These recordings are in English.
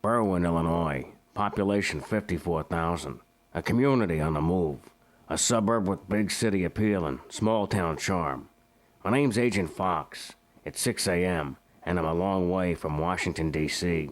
Berwyn, Illinois. Population 54,000. A community on the move. A suburb with big city appeal and small town charm. My name's Agent Fox. It's 6 a.m., and I'm a long way from Washington, D.C.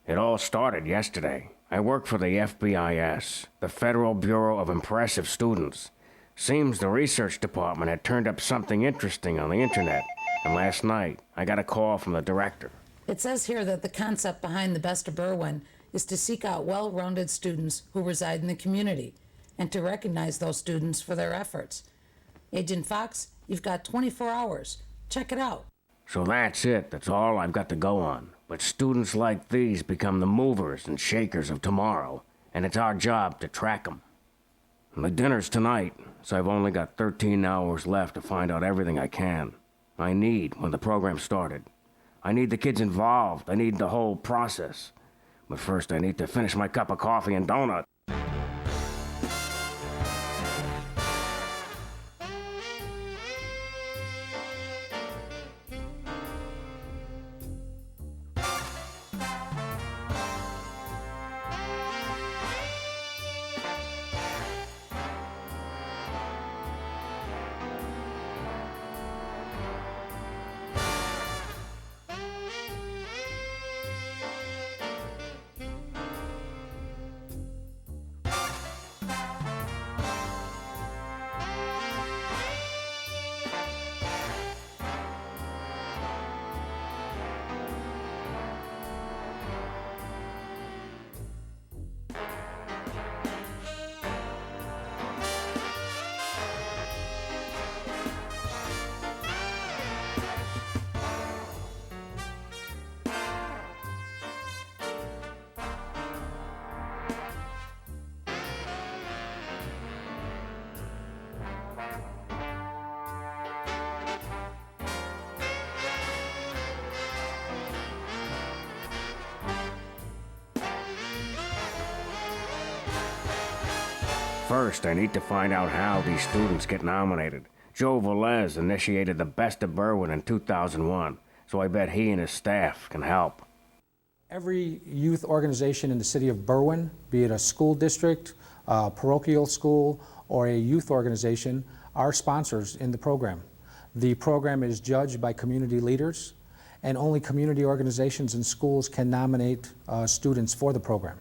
It all started yesterday. I work for the FBIS, the Federal Bureau of Impressive Students. Seems the research department had turned up something interesting on the internet, and last night I got a call from the director. It says here that the concept behind the Best of Berwyn is to seek out well-rounded students who reside in the community and to recognize those students for their efforts. Agent Fox, you've got 24 hours. Check it out. So that's it. That's all I've got to go on. But students like these become the movers and shakers of tomorrow, and it's our job to track them. And the dinner's tonight, so I've only got 13 hours left to find out everything I can. I need when the program started. I need the kids involved. I need the whole process. But first I need to finish my cup of coffee and donut. First, I need to find out how these students get nominated. Joe Velez initiated the Best of Berwyn in 2001, so I bet he and his staff can help. Every youth organization in the city of Berwyn, be it a school district, a parochial school, or a youth organization, are sponsors in the program. The program is judged by community leaders, and only community organizations and schools can nominate students for the program.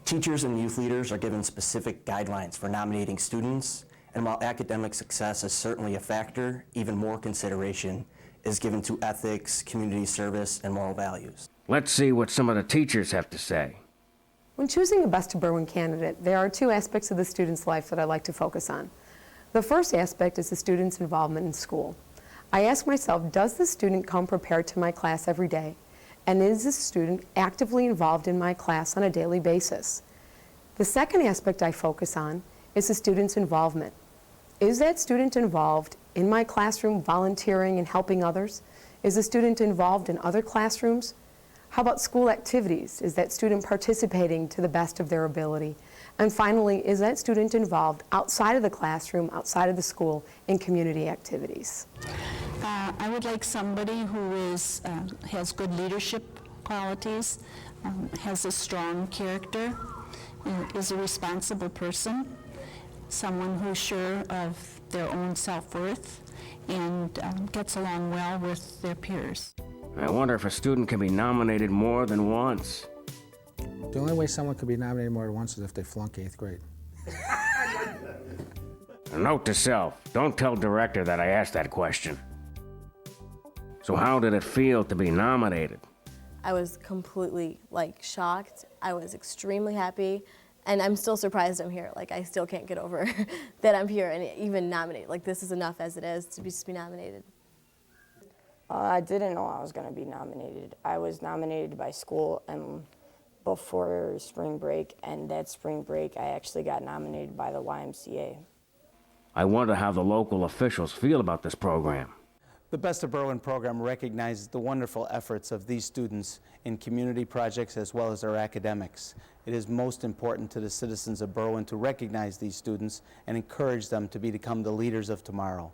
Teachers and youth leaders are given specific guidelines for nominating students, and while academic success is certainly a factor, even more consideration is given to ethics, community service, and moral values. Let's see what some of the teachers have to say. When choosing a Best of Berwyn candidate, there are two aspects of the student's life that I like to focus on. The first aspect is the student's involvement in school. I ask myself, does the student come prepared to my class every day? And is the student actively involved in my class on a daily basis? The second aspect I focus on is the student's involvement. Is that student involved in my classroom volunteering and helping others? Is the student involved in other classrooms? How about school activities? Is that student participating to the best of their ability? And finally, is that student involved outside of the classroom, outside of the school, in community activities? I would like somebody who has good leadership qualities, has a strong character, is a responsible person, someone who's sure of their own self-worth, and gets along well with their peers. I wonder if a student can be nominated more than once. The only way someone could be nominated more than once is if they flunk 8th grade. A note to self, don't tell director that I asked that question. So how did it feel to be nominated? I was completely shocked. I was extremely happy, and I'm still surprised I'm here. I still can't get over that I'm here and even nominated. This is enough as it is to just be nominated. I didn't know I was going to be nominated. I was nominated by school and before spring break, and that spring break I actually got nominated by the YMCA. I wonder how the local officials feel about this program. The Best of Berwyn program recognizes the wonderful efforts of these students in community projects as well as their academics. It is most important to the citizens of Berwyn to recognize these students and encourage them to become the leaders of tomorrow.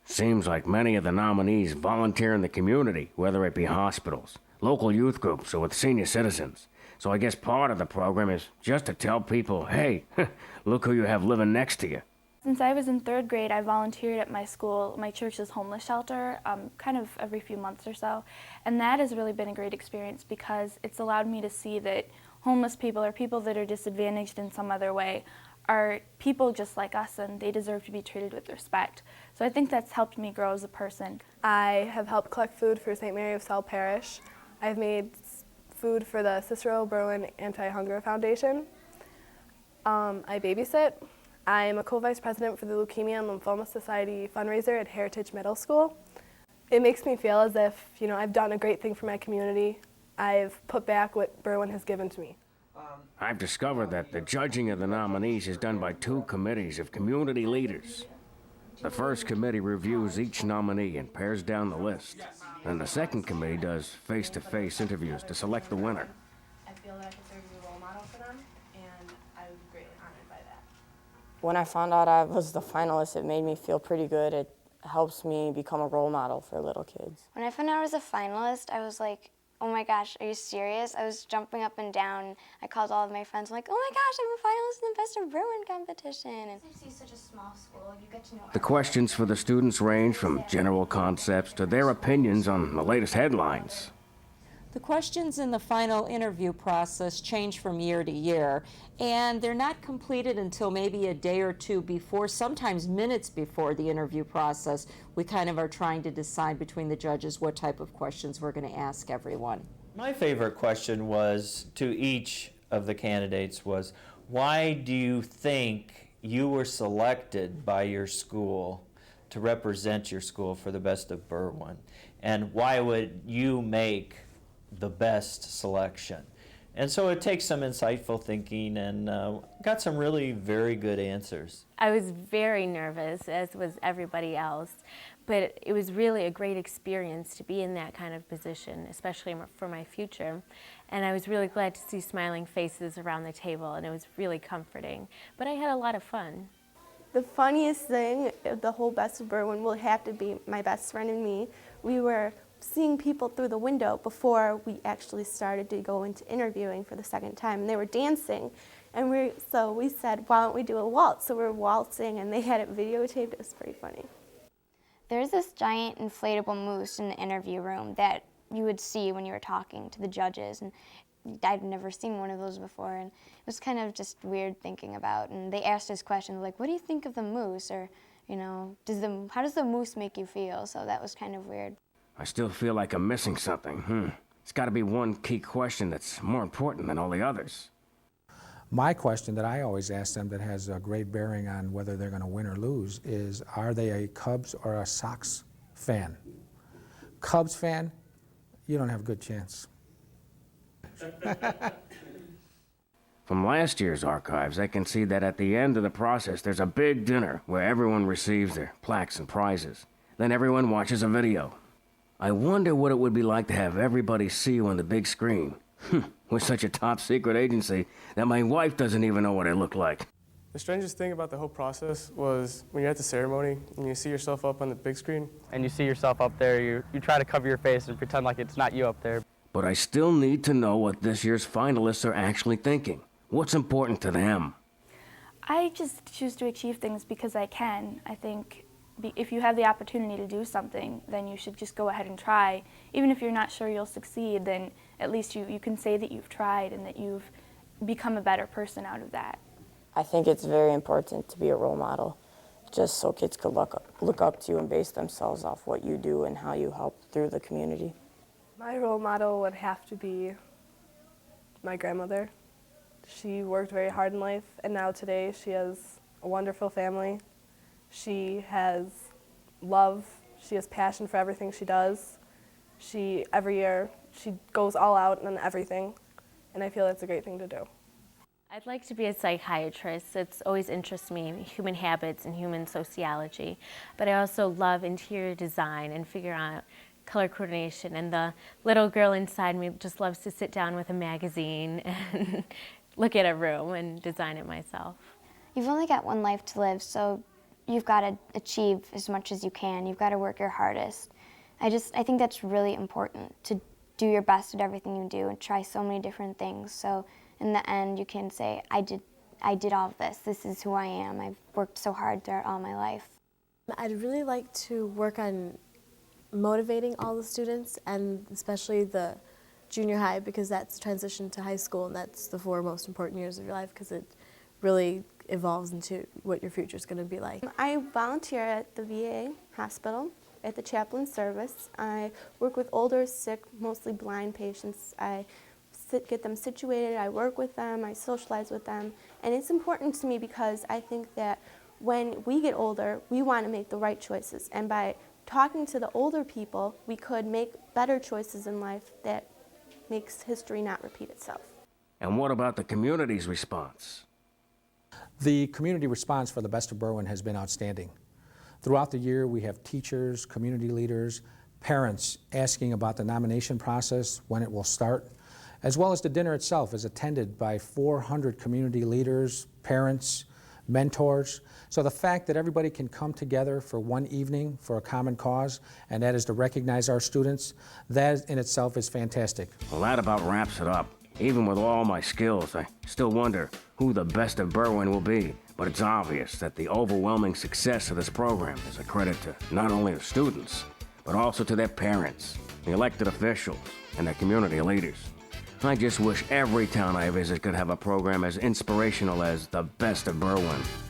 Seems like many of the nominees volunteer in the community, whether it be hospitals, local youth groups, or with senior citizens. So I guess part of the program is just to tell people, hey, look who you have living next to you. Since I was in 3rd grade, I volunteered at my school, my church's homeless shelter, kind of every few months or so. And that has really been a great experience because it's allowed me to see that homeless people or people that are disadvantaged in some other way are people just like us, and they deserve to be treated with respect. So I think that's helped me grow as a person. I have helped collect food for St. Mary of Sal Parish. I've made food for the Cicero Berwyn Anti-Hunger Foundation. I babysit. I'm a co-vice president for the Leukemia and Lymphoma Society fundraiser at Heritage Middle School. It makes me feel as if, I've done a great thing for my community. I've put back what Berwyn has given to me. I've discovered that the judging of the nominees is done by 2 committees of community leaders. The first committee reviews each nominee and pares down the list. And the second committee does face-to-face interviews to select the winner. I feel that I can serve as a role model for them, and I would be greatly honored by that. When I found out I was the finalist, it made me feel pretty good. It helps me become a role model for little kids. When I found out I was a finalist, I was like, oh my gosh, are you serious? I was jumping up and down. I called all of my friends. I'm like, oh my gosh, I'm a finalist in the Best of Berwyn competition. And Since it's such a small school, you get to know The questions for the students range from general concepts to their opinions on the latest headlines. The questions in the final interview process change from year to year, and they're not completed until maybe a day or 2 before, sometimes minutes before the interview process. We kind of are trying to decide between the judges what type of questions we're going to ask everyone. My favorite question was to each of the candidates was, why do you think you were selected by your school to represent your school for the Best of Berwyn? And why would you make the best selection? And so it takes some insightful thinking, and got some really very good answers. I was very nervous, as was everybody else, but it was really a great experience to be in that kind of position, especially for my future. And I was really glad to see smiling faces around the table, and it was really comforting. But I had a lot of fun. The funniest thing of the whole Best of Berwyn will have to be my best friend and me. We were seeing people through the window before we actually started to go into interviewing for the second time, and they were dancing, and so we said, why don't we do a waltz? So we were waltzing, and they had it videotaped. It was pretty funny. there's this giant inflatable moose in the interview room that you would see when you were talking to the judges, and I'd never seen one of those before, and it was kind of just weird thinking about. And they asked us questions like, what do you think of the moose? Or, you know, how does the moose make you feel? So that was kind of weird. I still feel like I'm missing something. It's got to be one key question that's more important than all the others. My question that I always ask them that has a great bearing on whether they're going to win or lose is, are they a Cubs or a Sox fan? Cubs fan, you don't have a good chance. From last year's archives, I can see that at the end of the process, there's a big dinner where everyone receives their plaques and prizes. Then everyone watches a video. I wonder what it would be like to have everybody see you on the big screen. We're such a top-secret agency that my wife doesn't even know what I look like. The strangest thing about the whole process was when you're at the ceremony and you see yourself up on the big screen. And you see yourself up there, you try to cover your face and pretend like it's not you up there. But I still need to know what this year's finalists are actually thinking. What's important to them? I just choose to achieve things because I can. I think if you have the opportunity to do something, then you should just go ahead and try. Even if you're not sure you'll succeed, then at least you can say that you've tried and that you've become a better person out of that. I think it's very important to be a role model, just so kids could look up to you and base themselves off what you do and how you help through the community. My role model would have to be my grandmother. She worked very hard in life, and now today she has a wonderful family. She has love, she has passion for everything she does. Every year, she goes all out on everything, and I feel that's a great thing to do. I'd like to be a psychiatrist. It's always interests me, human habits and human sociology. But I also love interior design and figure out color coordination. And the little girl inside me just loves to sit down with a magazine and look at a room and design it myself. You've only got one life to live, so you've got to achieve as much as you can. You've got to work your hardest. I think that's really important, to do your best at everything you do and try so many different things. So in the end, you can say, I did all of this. This is who I am. I've worked so hard throughout all my life. I'd really like to work on motivating all the students, and especially the junior high, because that's the transition to high school, and that's the 4 most important years of your life, because it really evolves into what your future is going to be like. I volunteer at the VA hospital at the chaplain service. I work with older, sick, mostly blind patients. I get them situated, I work with them, I socialize with them, and it's important to me because I think that when we get older, we want to make the right choices, and by talking to the older people, we could make better choices in life that makes history not repeat itself. And what about the community's response? The community response for the Best of Berwyn has been outstanding. Throughout the year, we have teachers, community leaders, parents asking about the nomination process, when it will start, as well as the dinner itself is attended by 400 community leaders, parents, mentors. So the fact that everybody can come together for one evening for a common cause, and that is to recognize our students, that in itself is fantastic. Well, that about wraps it up. Even with all my skills, I still wonder who the Best of Berwyn will be. But it's obvious that the overwhelming success of this program is a credit to not only the students, but also to their parents, the elected officials, and their community leaders. I just wish every town I visit could have a program as inspirational as the Best of Berwyn.